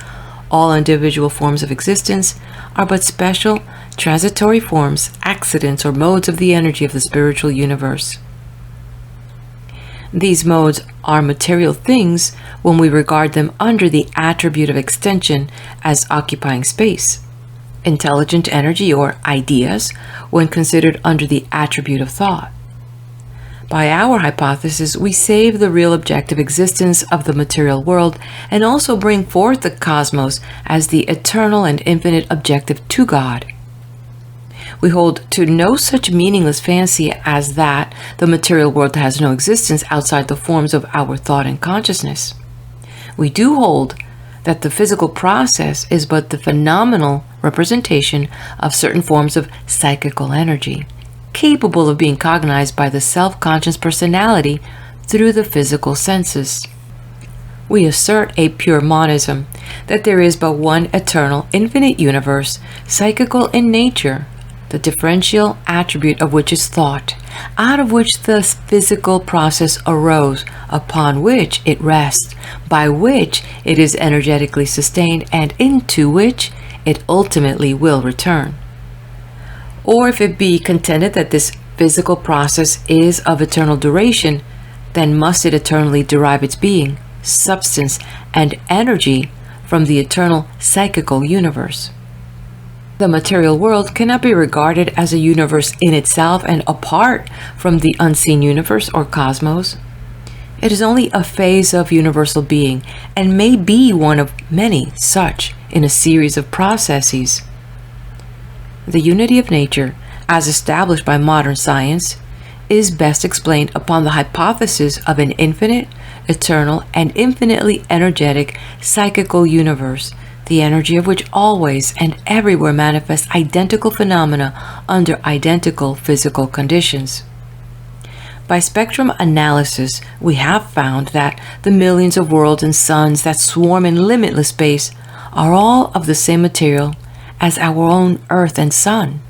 all individual forms of existence, are but special, transitory forms, accidents, or modes of the energy of the spiritual universe. These modes are material things when we regard them under the attribute of extension as occupying space, intelligent energy or ideas when considered under the attribute of thought. By our hypothesis, we save the real objective existence of the material world and also bring forth the cosmos as the eternal and infinite objective to God. We hold to no such meaningless fancy as that the material world has no existence outside the forms of our thought and consciousness. We do hold that the physical process is but the phenomenal representation of certain forms of psychical energy, capable of being cognized by the self-conscious personality through the physical senses. We assert a pure monism, that there is but one eternal, infinite universe, psychical in nature, the differential attribute of which is thought, out of which the physical process arose, upon which it rests, by which it is energetically sustained, and into which it ultimately will return. Or if it be contended that this physical process is of eternal duration, then must it eternally derive its being, substance, and energy from the eternal psychical universe. The material world cannot be regarded as a universe in itself and apart from the unseen universe or cosmos. It is only a phase of universal being, and may be one of many such in a series of processes. The unity of nature, as established by modern science, is best explained upon the hypothesis of an infinite, eternal, and infinitely energetic psychical universe, the energy of which always and everywhere manifests identical phenomena under identical physical conditions. By spectrum analysis, we have found that the millions of worlds and suns that swarm in limitless space are all of the same material as our own Earth and Sun.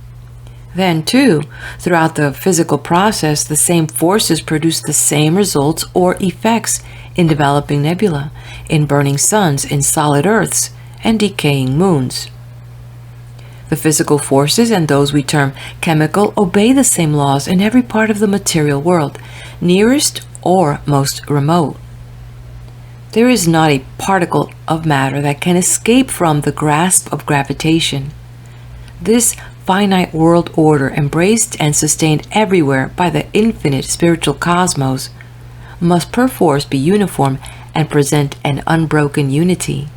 Then, too, throughout the physical process, the same forces produce the same results or effects in developing nebula, in burning suns, in solid Earths, and decaying moons. The physical forces and those we term chemical obey the same laws in every part of the material world, nearest or most remote. There is not a particle of matter that can escape from the grasp of gravitation. This finite world order, embraced and sustained everywhere by the infinite spiritual cosmos, must perforce be uniform and present an unbroken unity.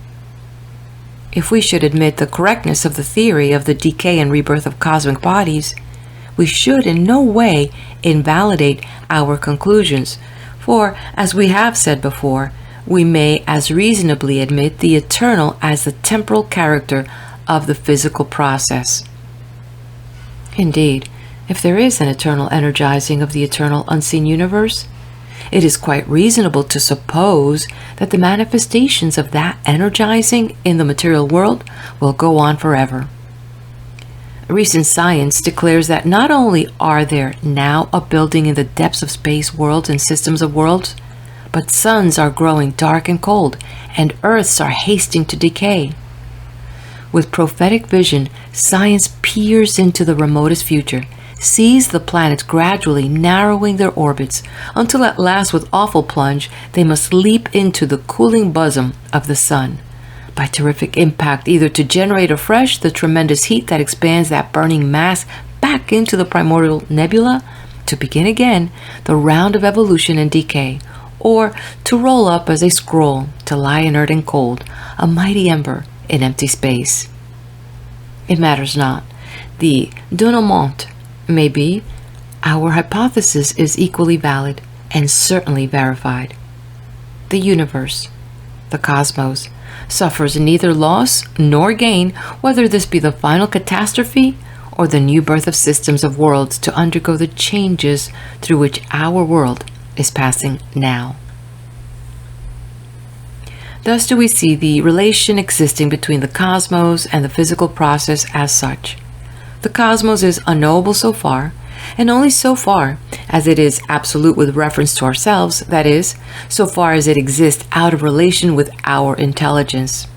If we should admit the correctness of the theory of the decay and rebirth of cosmic bodies, we should in no way invalidate our conclusions, for, as we have said before, we may as reasonably admit the eternal as the temporal character of the physical process. Indeed, if there is an eternal energizing of the eternal unseen universe, it is quite reasonable to suppose that the manifestations of that energizing in the material world will go on forever. Recent science declares that not only are there now upbuilding in the depths of space worlds and systems of worlds, but suns are growing dark and cold, and earths are hasting to decay. With prophetic vision, science peers into the remotest future, sees the planets gradually narrowing their orbits, until at last with awful plunge they must leap into the cooling bosom of the sun, by terrific impact, either to generate afresh the tremendous heat that expands that burning mass back into the primordial nebula, to begin again the round of evolution and decay, or to roll up as a scroll, to lie inert and cold, a mighty ember in empty space. It matters not. The denouement may be, our hypothesis is equally valid and certainly verified. The universe, the cosmos, suffers neither loss nor gain, whether this be the final catastrophe or the new birth of systems of worlds to undergo the changes through which our world is passing now. Thus do we see the relation existing between the cosmos and the physical process as such. The cosmos is unknowable so far, and only so far as it is absolute with reference to ourselves, that is, so far as it exists out of relation with our intelligence.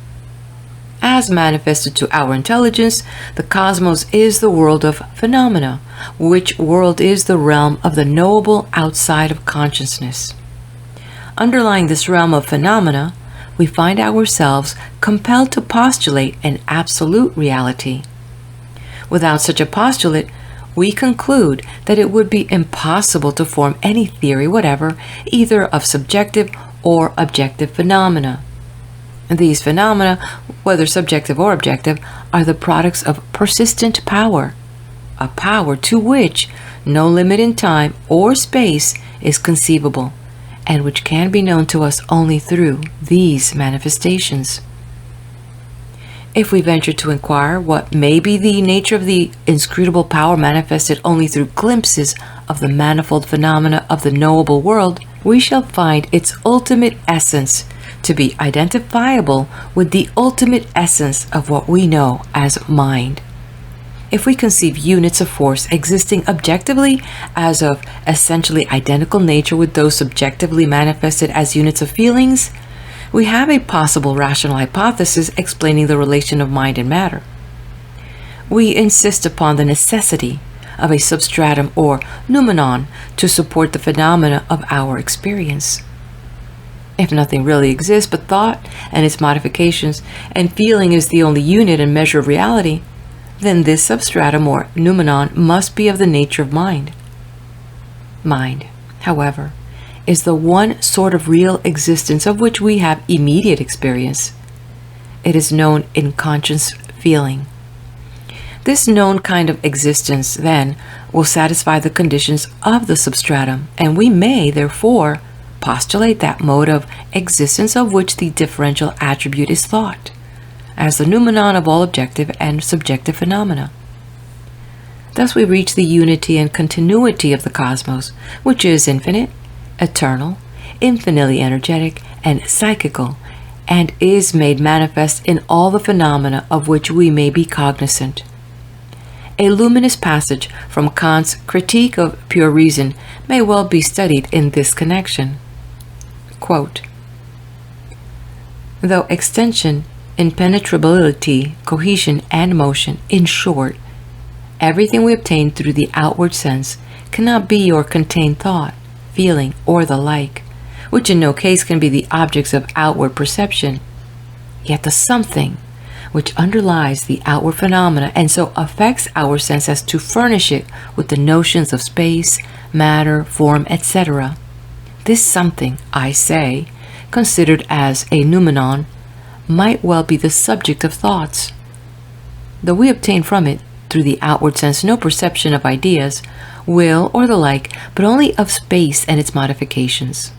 As manifested to our intelligence, the cosmos is the world of phenomena, which world is the realm of the knowable outside of consciousness. Underlying this realm of phenomena, we find ourselves compelled to postulate an absolute reality. Without such a postulate, we conclude that it would be impossible to form any theory whatever, either of subjective or objective phenomena. These phenomena, whether subjective or objective, are the products of persistent power, a power to which no limit in time or space is conceivable, and which can be known to us only through these manifestations. If we venture to inquire what may be the nature of the inscrutable power manifested only through glimpses of the manifold phenomena of the knowable world, we shall find its ultimate essence to be identifiable with the ultimate essence of what we know as mind. If we conceive units of force existing objectively as of essentially identical nature with those subjectively manifested as units of feelings, we have a possible rational hypothesis explaining the relation of mind and matter. We insist upon the necessity of a substratum or noumenon to support the phenomena of our experience. If nothing really exists but thought and its modifications, and feeling is the only unit and measure of reality, then this substratum or noumenon must be of the nature of mind. Mind, however, is the one sort of real existence of which we have immediate experience. It is known in conscious feeling. This known kind of existence, then, will satisfy the conditions of the substratum, and we may, therefore, postulate that mode of existence of which the differential attribute is thought, as the noumenon of all objective and subjective phenomena. Thus we reach the unity and continuity of the cosmos, which is infinite, eternal, infinitely energetic, and psychical, and is made manifest in all the phenomena of which we may be cognizant. A luminous passage from Kant's Critique of Pure Reason may well be studied in this connection. Quote, though extension, impenetrability, cohesion, and motion, in short, everything we obtain through the outward sense, cannot be or contain thought, feeling, or the like, which in no case can be the objects of outward perception, yet the something which underlies the outward phenomena and so affects our sense as to furnish it with the notions of space, matter, form, etc. This something, I say, considered as a noumenon, might well be the subject of thoughts. Though we obtain from it, through the outward sense, no perception of ideas, will, or the like, but only of space and its modifications.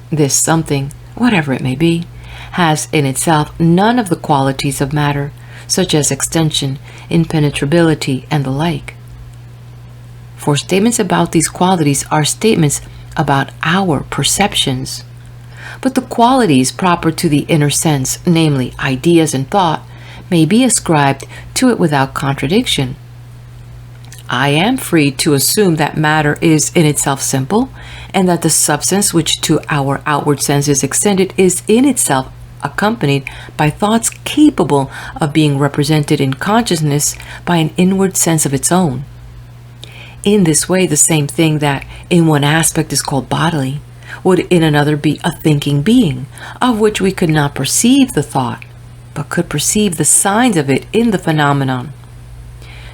This something, whatever it may be, has in itself none of the qualities of matter, such as extension, impenetrability, and the like. For statements about these qualities are statements about our perceptions. But the qualities proper to the inner sense, namely ideas and thought, may be ascribed to it without contradiction. I am free to assume that matter is in itself simple, and that the substance which to our outward sense is extended is in itself accompanied by thoughts capable of being represented in consciousness by an inward sense of its own. In this way, the same thing that in one aspect is called bodily would in another be a thinking being, of which we could not perceive the thought, but could perceive the signs of it in the phenomenon.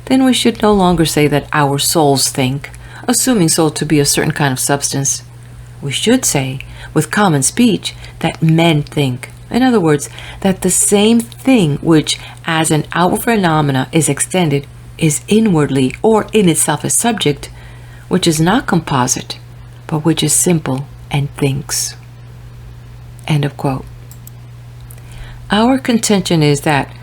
Then we should no longer say that our souls think, assuming soul to be a certain kind of substance. We should say, with common speech, that men think. In other words, that the same thing which, as an outward phenomena, is extended, is inwardly or in itself a subject, which is not composite, but which is simple and thinks. End of quote. Our contention is that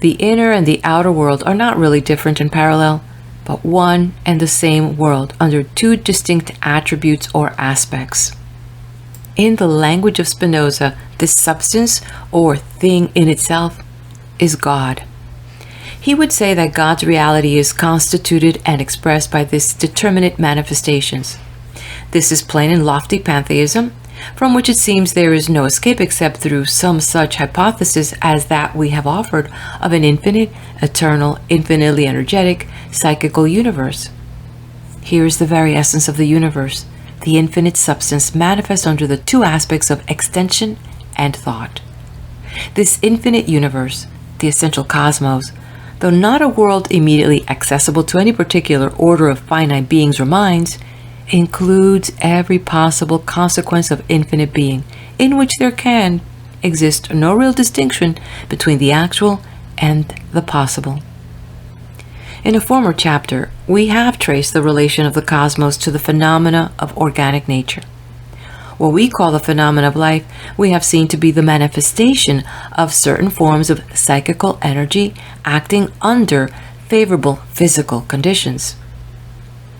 the inner and the outer world are not really different and parallel, but one and the same world under two distinct attributes or aspects. In the language of Spinoza, this substance or thing in itself is God. He would say that God's reality is constituted and expressed by these determinate manifestations. This is plain and lofty pantheism, from which it seems there is no escape except through some such hypothesis as that we have offered of an infinite, eternal, infinitely energetic, psychical universe. Here is the very essence of the universe, the infinite substance manifest under the two aspects of extension and thought. This infinite universe, the essential cosmos, though not a world immediately accessible to any particular order of finite beings or minds, includes every possible consequence of infinite being, in which there can exist no real distinction between the actual and the possible. In a former chapter, we have traced the relation of the cosmos to the phenomena of organic nature. What we call the phenomena of life, we have seen to be the manifestation of certain forms of psychical energy acting under favorable physical conditions.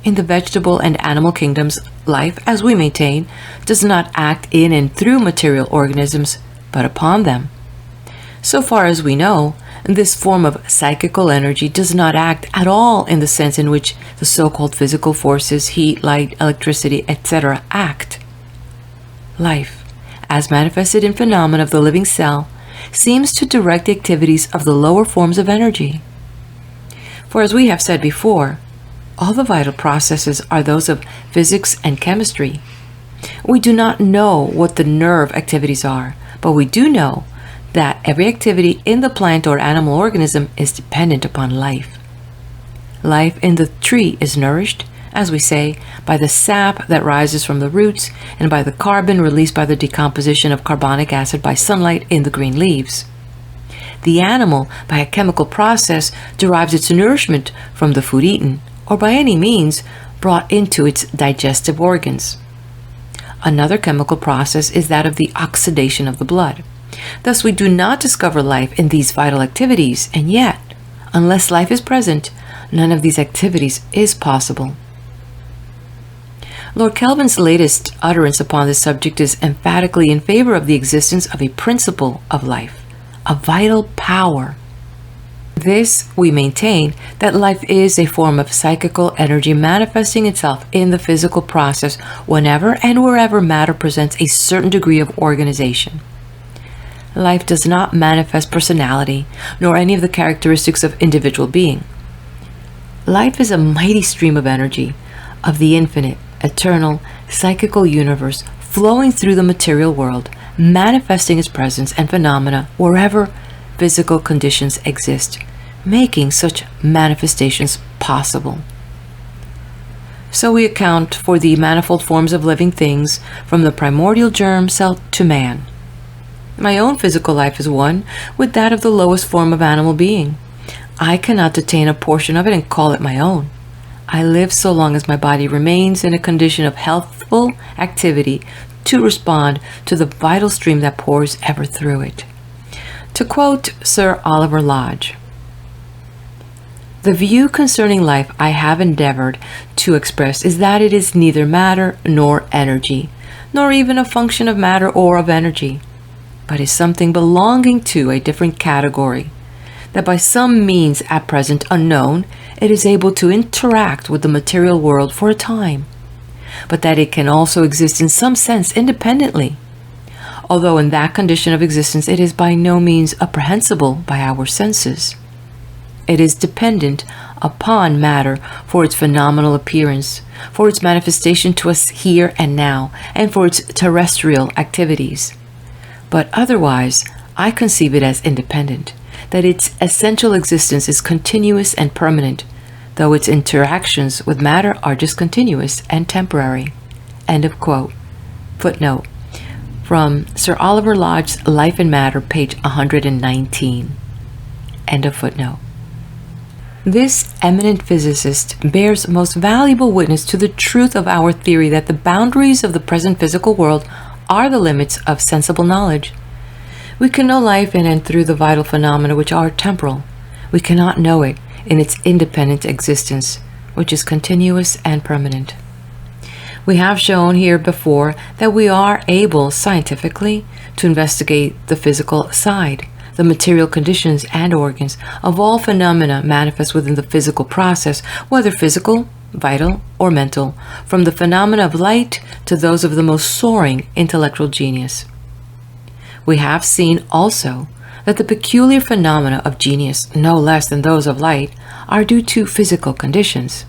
In the vegetable and animal kingdoms, life, as we maintain, does not act in and through material organisms, but upon them. So far as we know, this form of psychical energy does not act at all in the sense in which the so-called physical forces, heat, light, electricity, etc. act. Life, as manifested in phenomena of the living cell, seems to direct the activities of the lower forms of energy. For as we have said before, all the vital processes are those of physics and chemistry. We do not know what the nerve activities are, but we do know that every activity in the plant or animal organism is dependent upon life. Life in the tree is nourished, as we say, by the sap that rises from the roots and by the carbon released by the decomposition of carbonic acid by sunlight in the green leaves. The animal, by a chemical process, derives its nourishment from the food eaten, or by any means brought into its digestive organs. Another chemical process is that of the oxidation of the blood. Thus we do not discover life in these vital activities, and yet, unless life is present, none of these activities is possible. Lord Kelvin's latest utterance upon this subject is emphatically in favor of the existence of a principle of life, a vital power. This, we maintain, that life is a form of psychical energy manifesting itself in the physical process whenever and wherever matter presents a certain degree of organization. Life does not manifest personality, nor any of the characteristics of individual being. Life is a mighty stream of energy, of the infinite, eternal, psychical universe flowing through the material world, manifesting its presence and phenomena wherever physical conditions exist, making such manifestations possible. So we account for the manifold forms of living things from the primordial germ cell to man. My own physical life is one with that of the lowest form of animal being. I cannot detain a portion of it and call it my own. I live so long as my body remains in a condition of healthful activity to respond to the vital stream that pours ever through it. To quote Sir Oliver Lodge, "The view concerning life I have endeavored to express is that it is neither matter nor energy, nor even a function of matter or of energy, but is something belonging to a different category, that by some means at present unknown, it is able to interact with the material world for a time, but that it can also exist in some sense independently, although in that condition of existence it is by no means apprehensible by our senses. It is dependent upon matter for its phenomenal appearance, for its manifestation to us here and now, and for its terrestrial activities. But otherwise, I conceive it as independent, that its essential existence is continuous and permanent, though its interactions with matter are discontinuous and temporary. End of quote. Footnote from Sir Oliver Lodge's Life and Matter, page 119. End of footnote. This eminent physicist bears most valuable witness to the truth of our theory that the boundaries of the present physical world are the limits of sensible knowledge. We can know life in and through the vital phenomena which are temporal. We cannot know it in its independent existence, which is continuous and permanent. We have shown here before that we are able scientifically to investigate the physical side, the material conditions and organs of all phenomena manifest within the physical process, whether physical, vital, or mental, from the phenomena of light to those of the most soaring intellectual genius. We have seen also that the peculiar phenomena of genius, no less than those of light, are due to physical conditions.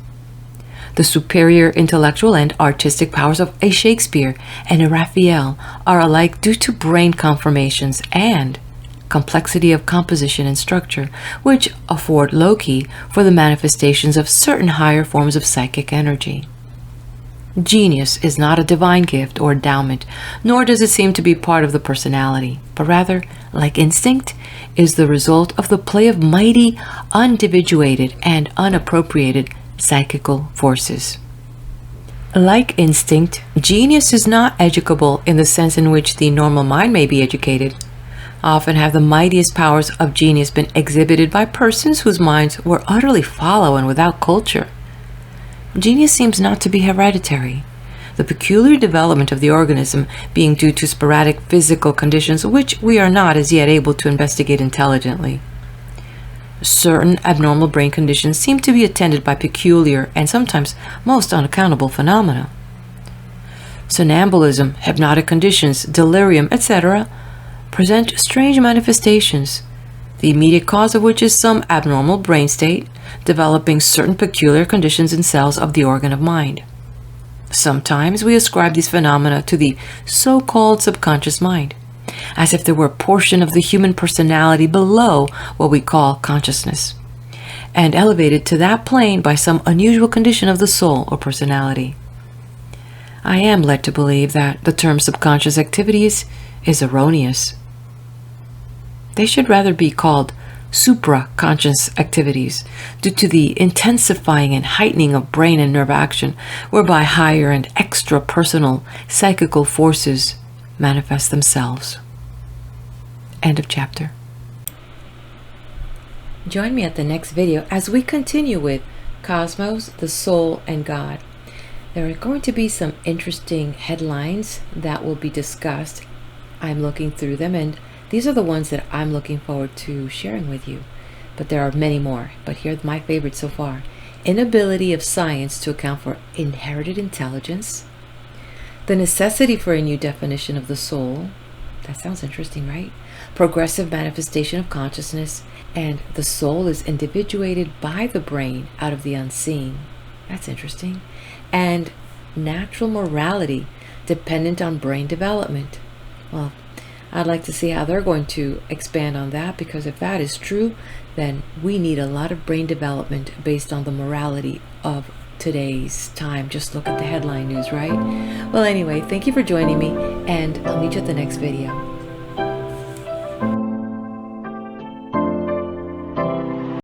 The superior intellectual and artistic powers of a Shakespeare and a Raphael are alike due to brain conformations and complexity of composition and structure, which afford loci for the manifestations of certain higher forms of psychic energy. Genius is not a divine gift or endowment, nor does it seem to be part of the personality, but rather, like instinct, is the result of the play of mighty, undividuated, and unappropriated psychical forces. Like instinct, genius is not educable in the sense in which the normal mind may be educated. Often have the mightiest powers of genius been exhibited by persons whose minds were utterly fallow and without culture. Genius seems not to be hereditary, the peculiar development of the organism being due to sporadic physical conditions which we are not as yet able to investigate intelligently. Certain abnormal brain conditions seem to be attended by peculiar and sometimes most unaccountable phenomena. Somnambulism, hypnotic conditions, delirium, etc., present strange manifestations, the immediate cause of which is some abnormal brain state, developing certain peculiar conditions in cells of the organ of mind. Sometimes we ascribe these phenomena to the so-called subconscious mind, as if there were a portion of the human personality below what we call consciousness, and elevated to that plane by some unusual condition of the soul or personality. I am led to believe that the term subconscious activities is erroneous. They should rather be called supraconscious activities, due to the intensifying and heightening of brain and nerve action, whereby higher and extra-personal psychical forces manifest themselves. End of chapter. Join me at the next video as we continue with Cosmos, the Soul, and God. There are going to be some interesting headlines that will be discussed. I'm looking through them, and these are the ones that I'm looking forward to sharing with you. But there are many more, but here's my favorite so far. Inability of science to account for inherited intelligence. The necessity for a new definition of the soul. That sounds interesting, right? Progressive manifestation of consciousness, and the soul is individuated by the brain out of the unseen. That's interesting. And natural morality dependent on brain development. Well, I'd like to see how they're going to expand on that, because if that is true, then we need a lot of brain development based on the morality of today's time. Just look at the headline news, right? Well, anyway, thank you for joining me, and I'll meet you at the next video.